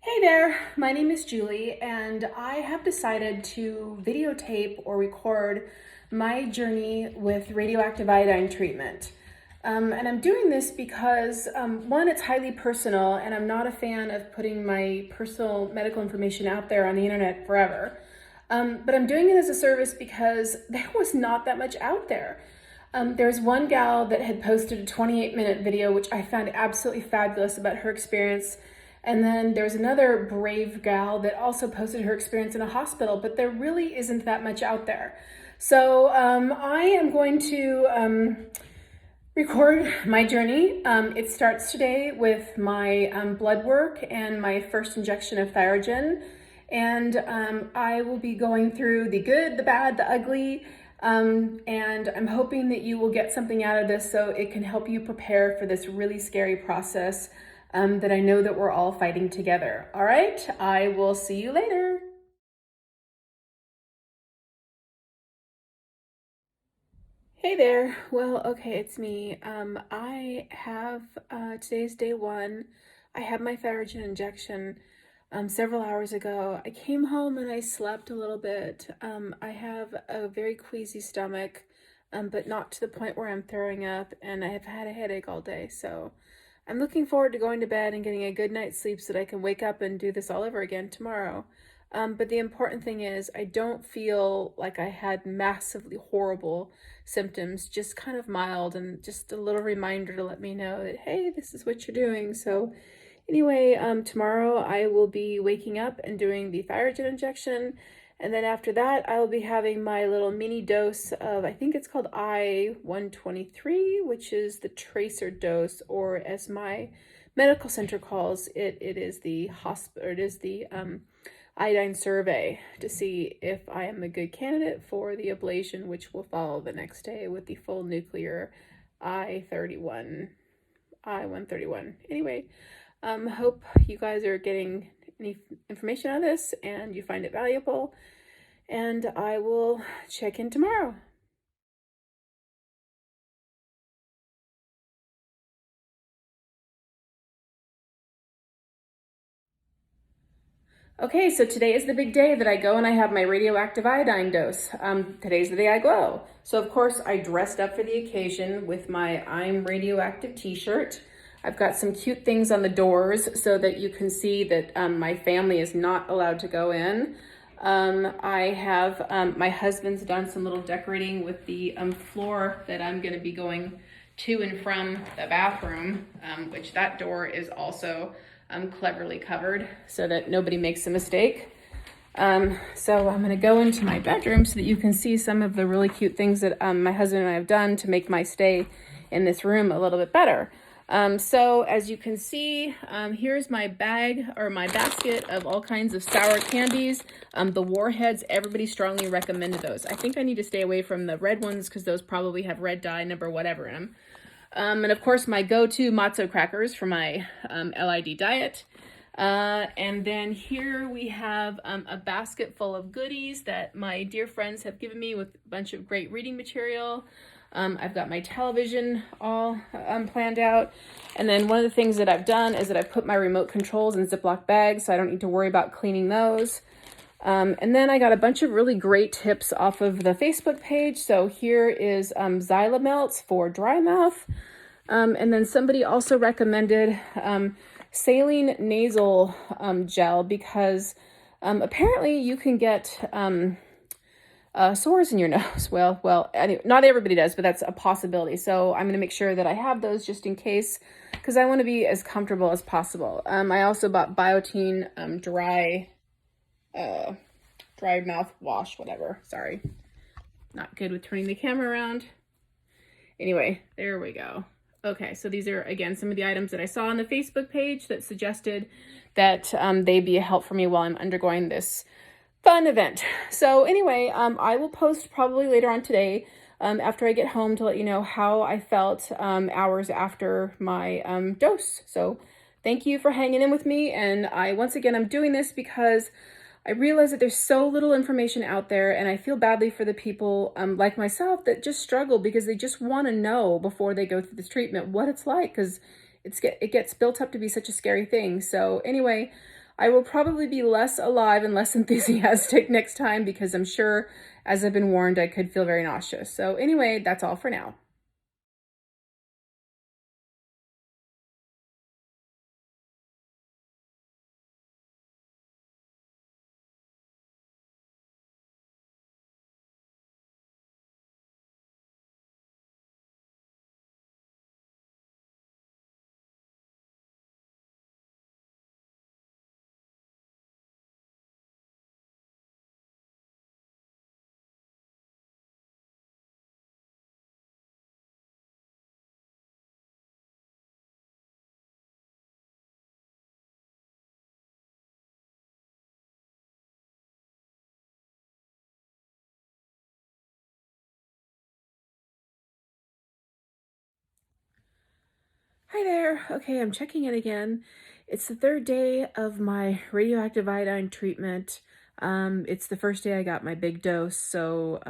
Hey there, my name is Julie, and I have decided to videotape or record my journey with radioactive iodine treatment. And I'm doing this because, one, it's highly personal, and I'm not a fan of putting my personal medical information out there on the internet forever. But I'm doing it as a service because there was not that much out there. There's one gal that had posted a 28-minute video, which I found absolutely fabulous about her experience. And then there's another brave gal that also posted her experience in a hospital, but there really isn't that much out there. So I am going to record my journey. It starts today with my blood work and my first injection of Thyrogen. And I will be going through the good, the bad, the ugly, and I'm hoping that you will get something out of this so it can help you prepare for this really scary process that I know that we're all fighting together. All right, I will see you later. Hey there. Well, okay, it's me. I have, today's day one. I had my Thyrogen injection several hours ago. I came home and I slept a little bit. I have a very queasy stomach, but not to the point where I'm throwing up, and I have had a headache all day. So I'm looking forward to going to bed and getting a good night's sleep so that I can wake up and do this all over again tomorrow. But the important thing is I don't feel like I had massively horrible symptoms, just kind of mild, and just a little reminder to let me know that, hey, this is what you're doing. So anyway, tomorrow I will be waking up and doing the Thyrogen injection. And then after that, I will be having my little mini dose of, I think it's called I-123, which is the tracer dose, or as my medical center calls it, it is the iodine survey to see if I am a good candidate for the ablation, which will follow the next day with the full nuclear I-131. Anyway, hope you guys are getting any information on this and you find it valuable, and I will check in tomorrow. Okay, so today is the big day that I go and I have my radioactive iodine dose. Today's the day I glow. So of course I dressed up for the occasion with my I'm Radioactive t-shirt. I've got some cute things on the doors so that you can see that my family is not allowed to go in. I have, my husband's done some little decorating with the floor that I'm gonna be going to and from the bathroom, which that door is also cleverly covered so that nobody makes a mistake. So I'm gonna go into my bedroom so that you can see some of the really cute things that my husband and I have done to make my stay in this room a little bit better. So as you can see, here's my bag or my basket of all kinds of sour candies. The Warheads, everybody strongly recommended those. I think I need to stay away from the red ones because those probably have red dye number whatever in them. And of course my go-to matzo crackers for my LID diet. And then here we have a basket full of goodies that my dear friends have given me with a bunch of great reading material. I've got my television all planned out. And then one of the things that I've done is that I've put my remote controls in Ziploc bags so I don't need to worry about cleaning those. And then I got a bunch of really great tips off of the Facebook page. So here is Xylamelts for dry mouth. And then somebody also recommended saline nasal gel because apparently you can get sores in your nose. Well, anyway, not everybody does, but that's a possibility. So I'm going to make sure that I have those just in case because I want to be as comfortable as possible. I also bought Biotine dry mouth wash, whatever. Sorry, not good with turning the camera around. Anyway, there we go. Okay, so these are, again, some of the items that I saw on the Facebook page that suggested that they'd be a help for me while I'm undergoing this fun event. So anyway, I will post probably later on today after I get home to let you know how I felt hours after my dose. So thank you for hanging in with me. And once again, I'm doing this because I realize that there's so little information out there, and I feel badly for the people like myself that just struggle because they just want to know before they go through this treatment what it's like, because it gets built up to be such a scary thing. So anyway, I will probably be less alive and less enthusiastic next time because I'm sure, as I've been warned, I could feel very nauseous. So anyway, that's all for now. Hi there. Okay, I'm checking in again. It's the third day of my radioactive iodine treatment. It's the first day I got my big dose. So,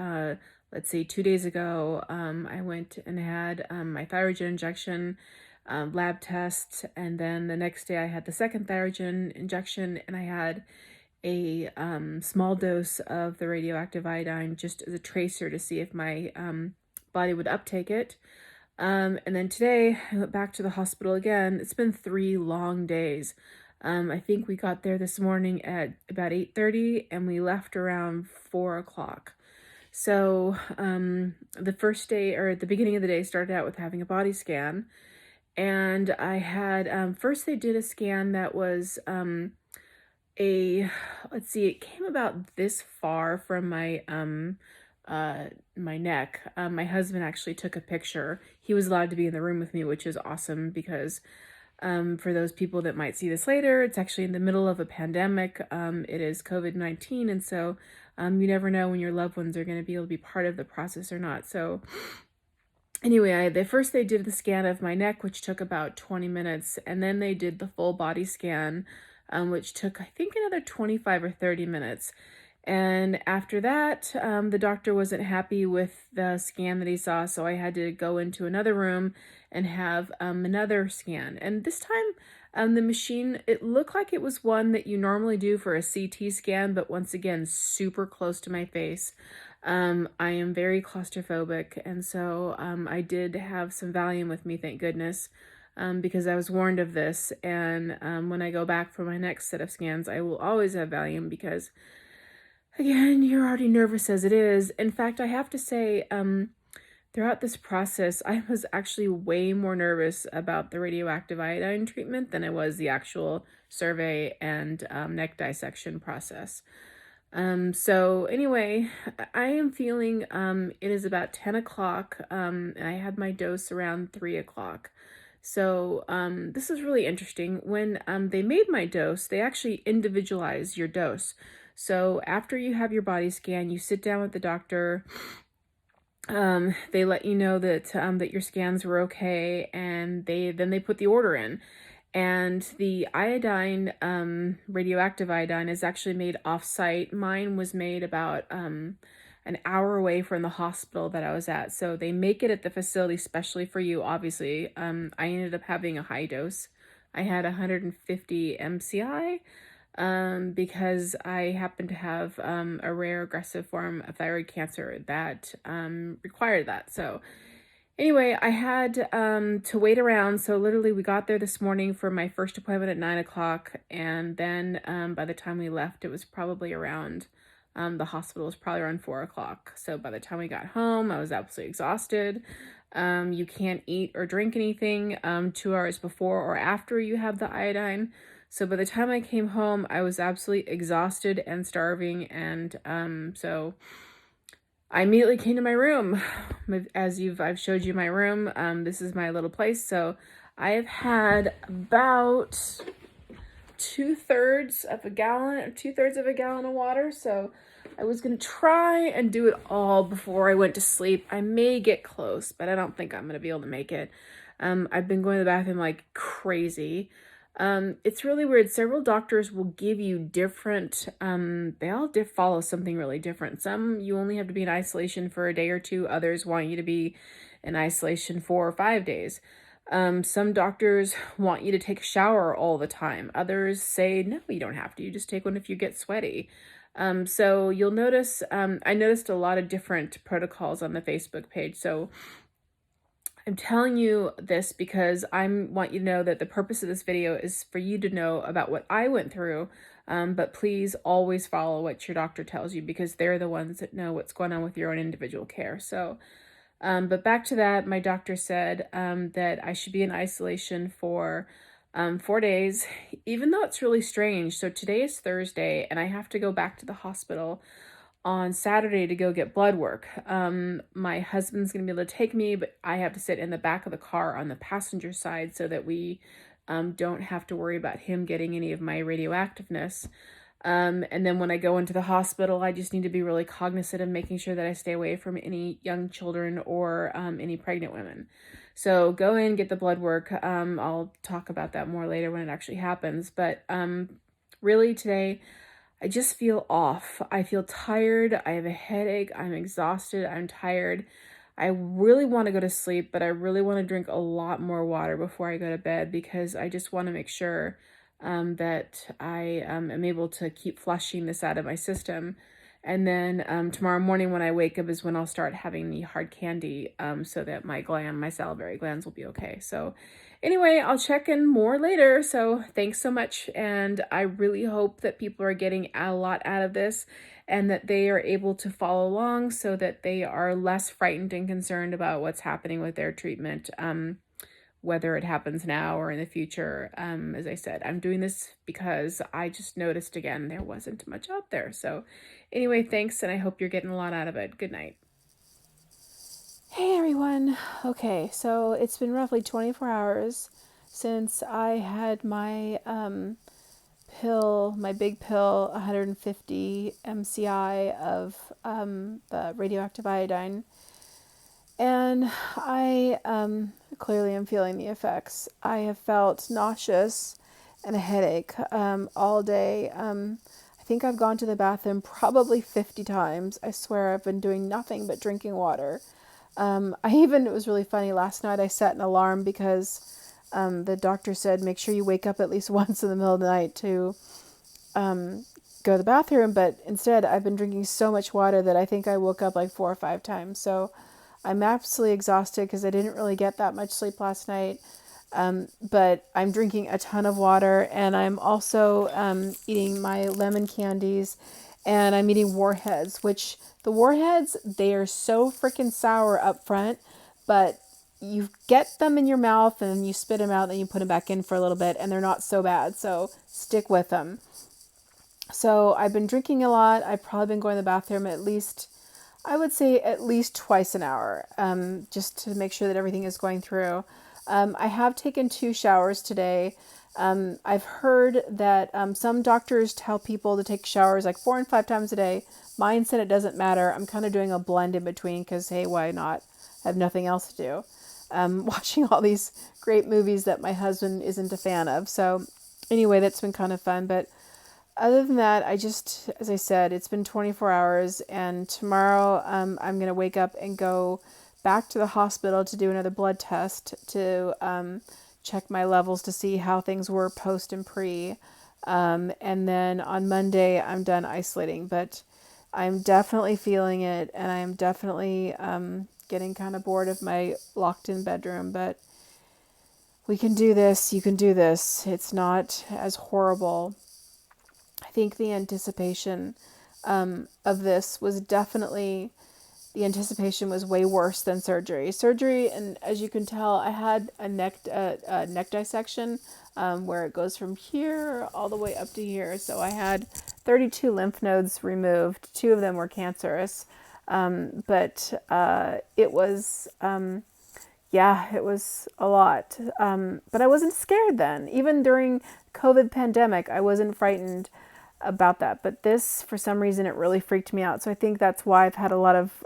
let's see, 2 days ago, I went and had my thyroid injection, lab test, and then the next day I had the second thyroid injection, and I had a small dose of the radioactive iodine just as a tracer to see if my body would uptake it. And then today I went back to the hospital again. It's been 3 long days. I think we got there this morning at about 8:30 and we left around 4 o'clock. So the first day, or at the beginning of the day, started out with having a body scan. And I had, first they did a scan that was a, let's see, it came about this far from my neck. My husband actually took a picture. He was allowed to be in the room with me, which is awesome because for those people that might see this later, it's actually in the middle of a pandemic. It is COVID-19, and so you never know when your loved ones are going to be able to be part of the process or not. So anyway, they did the scan of my neck, which took about 20 minutes, and then they did the full body scan, which took, I think, another 25 or 30 minutes. And after that, the doctor wasn't happy with the scan that he saw, so I had to go into another room and have another scan. And this time, the machine, it looked like it was one that you normally do for a CT scan, but once again, super close to my face. I am very claustrophobic, and so I did have some Valium with me, thank goodness, because I was warned of this. And when I go back for my next set of scans, I will always have Valium because, again, you're already nervous as it is. In fact, I have to say, throughout this process, I was actually way more nervous about the radioactive iodine treatment than I was the actual survey and neck dissection process. So anyway, I am feeling, it is about 10 o'clock, and I had my dose around 3 o'clock. So, this is really interesting. When, they made my dose, they actually individualize your dose. So after you have your body scan, you sit down with the doctor. They let you know that, that your scans were okay, and then they put the order in. And the iodine, radioactive iodine, is actually made off-site. Mine was made about an hour away from the hospital that I was at. So they make it at the facility specially for you, obviously. I ended up having a high dose. I had 150 MCI because I happen to have a rare aggressive form of thyroid cancer that required that. So anyway, I had to wait around. So literally we got there this morning for my first appointment at 9 o'clock. And then by the time we left, it was probably around, the hospital was probably around 4 o'clock. So by the time we got home, I was absolutely exhausted. You can't eat or drink anything 2 hours before or after you have the iodine. So by the time I came home, I was absolutely exhausted and starving. And so I immediately came to my room. I've showed you my room. This is my little place. So I have had about two-thirds of a gallon of water. So I was gonna try and do it all before I went to sleep. I may get close, but I don't think I'm gonna be able to make it. I've been going to the bathroom like crazy. It's really weird. Several doctors will give you different, they all follow something really different. Some you only have to be in isolation for a day or two. Others want you to be in isolation 4 or 5 days. Some doctors want you to take a shower all the time. Others say, no, you don't have to. You just take one if you get sweaty. So you'll notice, I noticed a lot of different protocols on the Facebook page. So I'm telling you this because I want you to know that the purpose of this video is for you to know about what I went through. But please always follow what your doctor tells you, because they're the ones that know what's going on with your own individual care. So, but back to that, my doctor said that I should be in isolation for 4 days, even though it's really strange. So today is Thursday, and I have to go back to the hospital on Saturday to go get blood work. My husband's going to be able to take me, but I have to sit in the back of the car on the passenger side so that we don't have to worry about him getting any of my radioactiveness. And then when I go into the hospital, I just need to be really cognizant of making sure that I stay away from any young children or any pregnant women. So go in, get the blood work. I'll talk about that more later when it actually happens. But really today, I just feel off. I feel tired. I have a headache. I'm exhausted. I'm tired. I really want to go to sleep, but I really want to drink a lot more water before I go to bed, because I just want to make sure that I am able to keep flushing this out of my system. And then tomorrow morning when I wake up is when I'll start having the hard candy so that my salivary glands will be okay. So anyway, I'll check in more later. So thanks so much. And I really hope that people are getting a lot out of this and that they are able to follow along so that they are less frightened and concerned about what's happening with their treatment, whether it happens now or in the future. As I said, I'm doing this because I just noticed again there wasn't much out there. So anyway, thanks, and I hope you're getting a lot out of it. Good night. Hey everyone. Okay, so it's been roughly 24 hours since I had my pill, my big pill, 150 MCI of the radioactive iodine. And I clearly am feeling the effects. I have felt nauseous and a headache all day. I think I've gone to the bathroom probably 50 times. I swear I've been doing nothing but drinking water. It was really funny, last night I set an alarm because the doctor said make sure you wake up at least once in the middle of the night to go to the bathroom, but instead I've been drinking so much water that I think I woke up like 4 or 5 times. So I'm absolutely exhausted because I didn't really get that much sleep last night. But I'm drinking a ton of water, and I'm also eating my lemon candies, and I'm eating warheads, which the warheads, they are so freaking sour up front, but you get them in your mouth and you spit them out and you put them back in for a little bit and they're not so bad. So stick with them. So I've been drinking a lot. I've probably been going to the bathroom I would say at least twice an hour, just to make sure that everything is going through. I have taken 2 showers today. I've heard that some doctors tell people to take showers like 4 and 5 times a day. Mine said it doesn't matter. I'm kind of doing a blend in between because, hey, why not? I have nothing else to do. Watching all these great movies that my husband isn't a fan of. So anyway, that's been kind of fun. But other than that, as I said, it's been 24 hours, and tomorrow I'm going to wake up and go back to the hospital to do another blood test to check my levels to see how things were post and pre. And then on Monday, I'm done isolating, but I'm definitely feeling it, and I am definitely getting kind of bored of my locked-in bedroom, but we can do this. You can do this. It's not as horrible. I think the anticipation of this was definitely, the anticipation was way worse than surgery. Surgery, and as you can tell, I had a neck dissection where it goes from here all the way up to here. So I had 32 lymph nodes removed. 2 of them were cancerous. But it was, it was a lot. But I wasn't scared then. Even during COVID pandemic, I wasn't frightened about that. But this, for some reason, it really freaked me out. So I think that's why I've had a lot of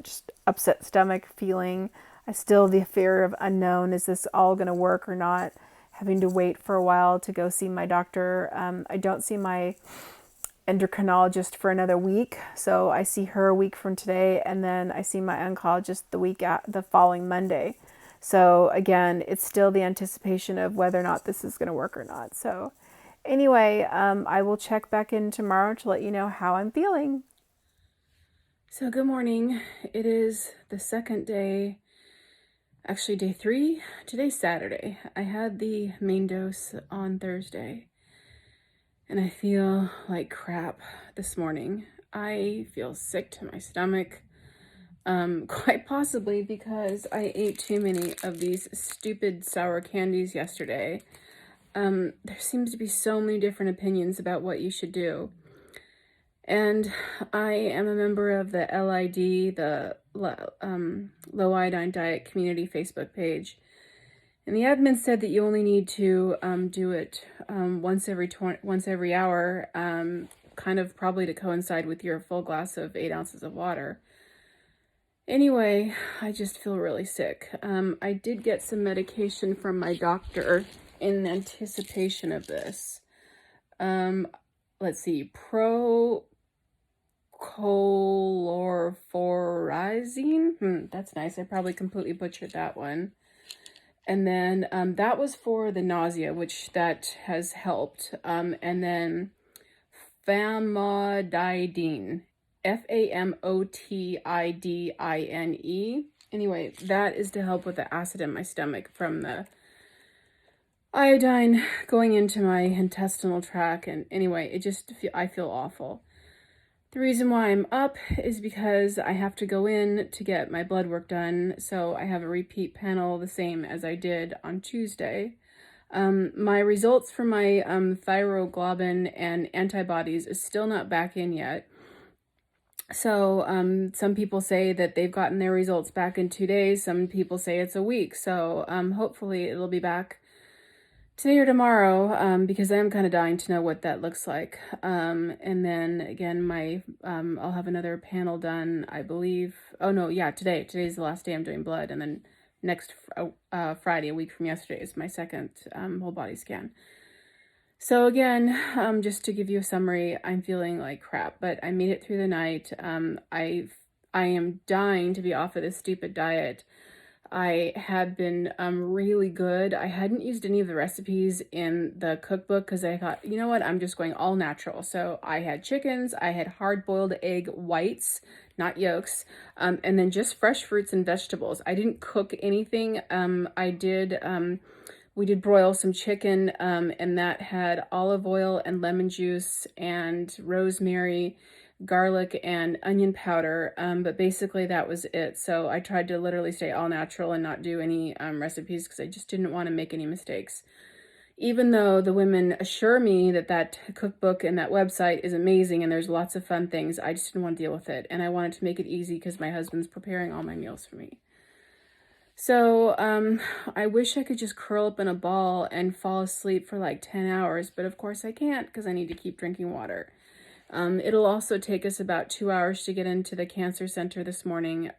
just upset stomach feeling. I still, the fear of unknown. Is this all going to work or not? Having to wait for a while to go see my doctor. I don't see my endocrinologist for another week. So I see her a week from today, and then I see my oncologist the following Monday. So again, it's still the anticipation of whether or not this is going to work or not. So anyway, I will check back in tomorrow to let you know how I'm feeling. So good morning. It is the second day, actually day 3. Today's Saturday. I had the main dose on Thursday and I feel like crap this morning. I feel sick to my stomach. Quite possibly because I ate too many of these stupid sour candies yesterday. There seems to be so many different opinions about what you should do. And I am a member of the LID, the Low Iodine Diet Community Facebook page. And the admin said that you only need to do it once every hour, kind of probably to coincide with your full glass of 8 ounces of water. Anyway, I just feel really sick. I did get some medication from my doctor in anticipation of this. Let's see, prochlorphorazine. That's nice. I probably completely butchered that one. And then that was for the nausea, which that has helped. And then famotidine. famotidine. Anyway, that is to help with the acid in my stomach from the iodine going into my intestinal tract. And anyway, I feel awful. The reason why I'm up is because I have to go in to get my blood work done. So I have a repeat panel the same as I did on Tuesday. My results for my thyroglobin and antibodies is still not back in yet. So some people say that they've gotten their results back in 2 days. Some people say it's a week. So hopefully it'll be back today or tomorrow, because I'm kind of dying to know what that looks like. And then again, I'll have another panel done, I believe. Oh no, yeah, today's the last day I'm doing blood. And then next Friday, a week from yesterday, is my second whole body scan. So again, just to give you a summary, I'm feeling like crap, but I made it through the night. I am dying to be off of this stupid diet. I had been really good. I hadn't used any of the recipes in the cookbook because I thought, you know what, I'm just going all natural. So I had chickens, I had hard-boiled egg whites, not yolks, and then just fresh fruits and vegetables. I didn't cook anything. We did broil some chicken, and that had olive oil and lemon juice and rosemary, garlic, and onion powder, but basically that was it. So I tried to literally stay all natural and not do any recipes because I just didn't want to make any mistakes. Even though the women assure me that that cookbook and that website is amazing and there's lots of fun things, I just didn't want to deal with it. And I wanted to make it easy because my husband's preparing all my meals for me. So I wish I could just curl up in a ball and fall asleep for like 10 hours, but of course I can't because I need to keep drinking water. It'll also take us about 2 hours to get into the cancer center this morning.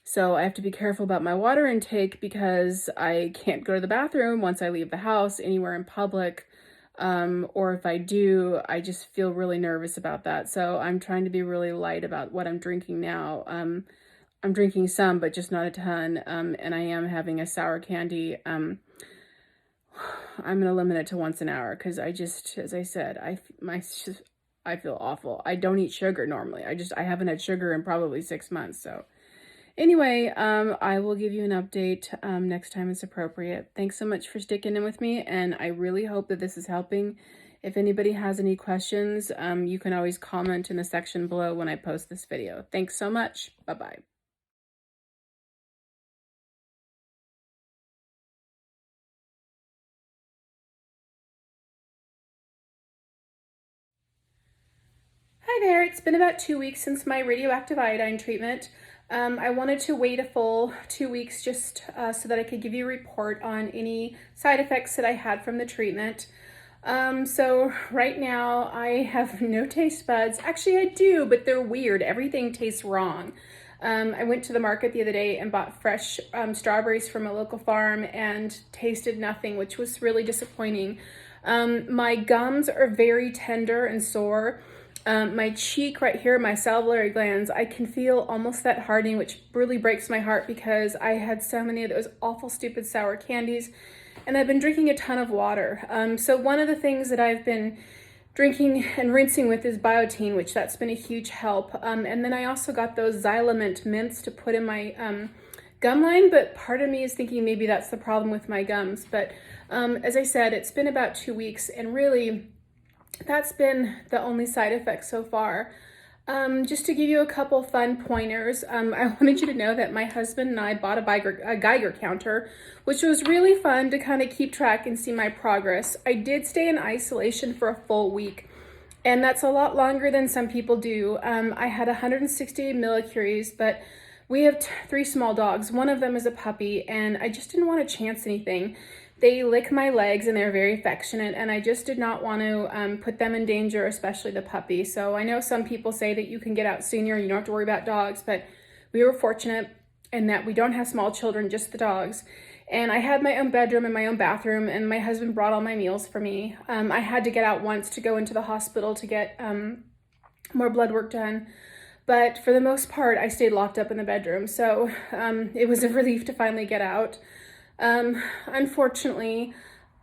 So I have to be careful about my water intake because I can't go to the bathroom once I leave the house anywhere in public. Or if I do, I just feel really nervous about that. So I'm trying to be really light about what I'm drinking now. I'm drinking some, but just not a ton. And I am having a sour candy. I'm going to limit it to once an hour because as I said, I feel awful. I don't eat sugar normally. I haven't had sugar in probably 6 months. So anyway, I will give you an update next time it's appropriate. Thanks so much for sticking in with me, and I really hope that this is helping. If anybody has any questions, you can always comment in the section below when I post this video. Thanks so much. Bye-bye. Hi there, it's been about 2 weeks since my radioactive iodine treatment. I wanted to wait a full 2 weeks just so that I could give you a report on any side effects that I had from the treatment. So right now I have no taste buds. Actually I do, but they're weird. Everything tastes wrong. I went to the market the other day and bought fresh strawberries from a local farm and tasted nothing, which was really disappointing. My gums are very tender and sore. My cheek right here, my salivary glands, I can feel almost that hardening, which really breaks my heart because I had so many of those awful, stupid sour candies, and I've been drinking a ton of water. So one of the things that I've been drinking and rinsing with is biotin, which that's been a huge help. And then I also got those Xylament mints to put in my gum line, but part of me is thinking maybe that's the problem with my gums. But as I said, it's been about 2 weeks, and really that's been the only side effect so far. Just to give you a couple fun pointers, I wanted you to know that my husband and I bought a Geiger counter, which was really fun to kind of keep track and see my progress. I did stay in isolation for a full week, and that's a lot longer than some people do. I had 160 millicuries, but we have 3 small dogs. One of them is a puppy, and I just didn't want to chance anything. They lick my legs and they're very affectionate, and I just did not want to put them in danger, especially the puppy. So I know some people say that you can get out sooner, you don't have to worry about dogs, but we were fortunate in that we don't have small children, just the dogs. And I had my own bedroom and my own bathroom, and my husband brought all my meals for me. I had to get out once to go into the hospital to get more blood work done. But for the most part, I stayed locked up in the bedroom. So it was a relief to finally get out. Unfortunately,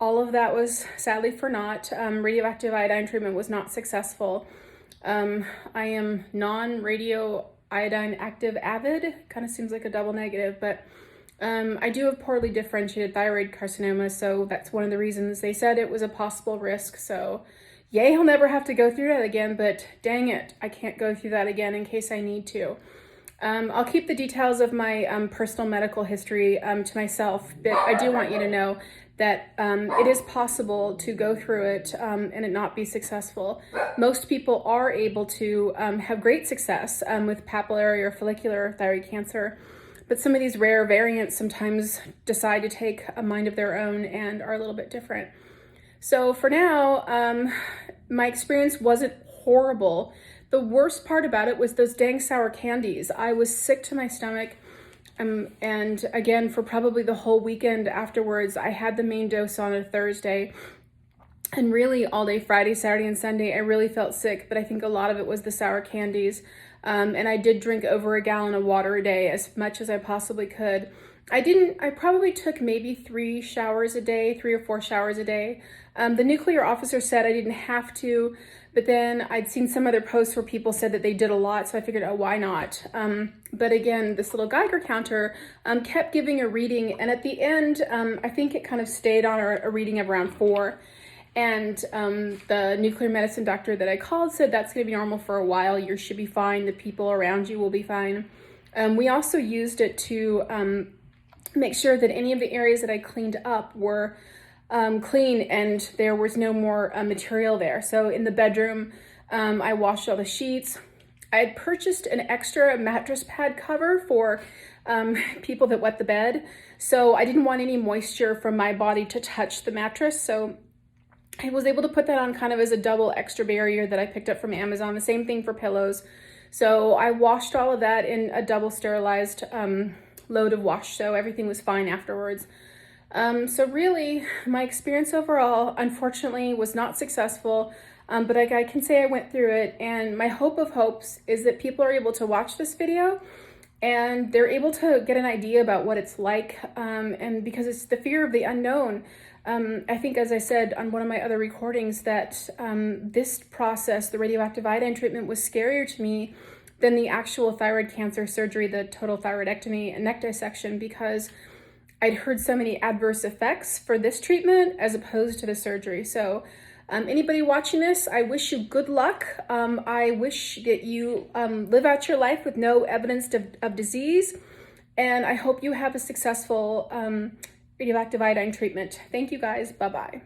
all of that was sadly for naught. Radioactive iodine treatment was not successful. I am non-radioiodine active avid. Kind of seems like a double negative, but I do have poorly differentiated thyroid carcinoma, so that's one of the reasons they said it was a possible risk. So yay, I'll never have to go through that again, but dang it, I can't go through that again in case I need to. I'll keep the details of my personal medical history to myself, but I do want you to know that it is possible to go through it and it not be successful. Most people are able to have great success with papillary or follicular thyroid cancer, but some of these rare variants sometimes decide to take a mind of their own and are a little bit different. So for now, my experience wasn't horrible. The worst part about it was those dang sour candies. I was sick to my stomach. And again, for probably the whole weekend afterwards, I had the main dose on a Thursday. And really all day Friday, Saturday, and Sunday, I really felt sick. But I think a lot of it was the sour candies. And I did drink over a gallon of water a day, as much as I possibly could. I probably took maybe 3 showers a day, 3 or 4 showers a day. The nuclear officer said I didn't have to, but then I'd seen some other posts where people said that they did a lot, so I figured, oh, why not? But again, this little Geiger counter kept giving a reading, and at the end, I think it kind of stayed on a reading of around 4. And the nuclear medicine doctor that I called said that's going to be normal for a while. You should be fine. The people around you will be fine. We also used it to make sure that any of the areas that I cleaned up were clean and there was no more material there. So in the bedroom, I washed all the sheets. I had purchased an extra mattress pad cover for people that wet the bed. So I didn't want any moisture from my body to touch the mattress. So I was able to put that on kind of as a double extra barrier that I picked up from Amazon. The same thing for pillows. So I washed all of that in a double sterilized load of wash, so everything was fine afterwards. So really, my experience overall, unfortunately, was not successful, but I can say I went through it, and my hope of hopes is that people are able to watch this video and they're able to get an idea about what it's like, and because it's the fear of the unknown. I think, as I said on one of my other recordings, that this process, the radioactive iodine treatment, was scarier to me than the actual thyroid cancer surgery, the total thyroidectomy and neck dissection, because I'd heard so many adverse effects for this treatment as opposed to the surgery. So anybody watching this, I wish you good luck. I wish that you live out your life with no evidence of disease, and I hope you have a successful radioactive iodine treatment. Thank you guys. Bye-bye.